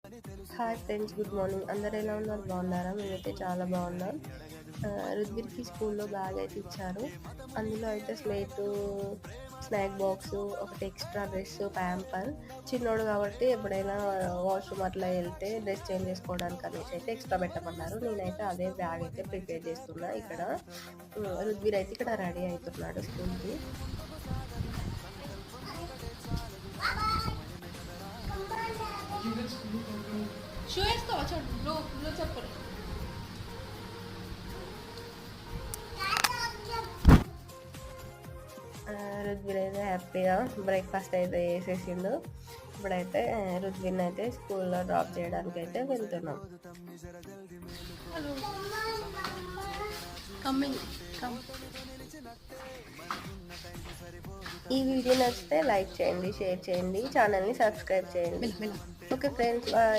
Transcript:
Hi friends, good morning. అందరు ఎలా ఉన్నారు? బాగున్నారా? మేమైతే చాలా బాగున్నాం. రుద్విర్కి స్కూల్లో బ్యాగ్ అయితే ఇచ్చారు. అందులో అయితే స్లేటు, స్నాక్ బాక్స్, ఒకటి ఎక్స్ట్రా డ్రెస్, ప్యాంపర్. చిన్నోడు కాబట్టి ఎప్పుడైనా వాష్రూమ్ అట్లా వెళ్తే డ్రెస్ చేంజ్ చేసుకోవడానికి అనేసి అయితే ఎక్స్ట్రా పెట్టమన్నారు. నేనైతే అదే బ్యాగ్ అయితే ప్రిపేర్ చేస్తున్నా ఇక్కడ. రుద్వీర్ అయితే ఇక్కడ రెడీ అవుతున్నాడు స్కూల్కి. షూ వేసుకోవా? చూడు, బ్లూ చెప్పులు. రుద్వీర్ అయితే హ్యాపీగా బ్రేక్ఫాస్ట్ అయితే వేసేసిండు. ఇప్పుడైతే రుద్వీర్ని అయితే స్కూల్లో డ్రాప్ చేయడానికి అయితే వెళ్తున్నాం. Hello, coming, come. ఈ వీడియో నచ్చితే లైక్ చేయండి, షేర్ చేయండి, ఛానల్ని సబ్స్క్రైబ్ చేయండి. Okay friends, bye.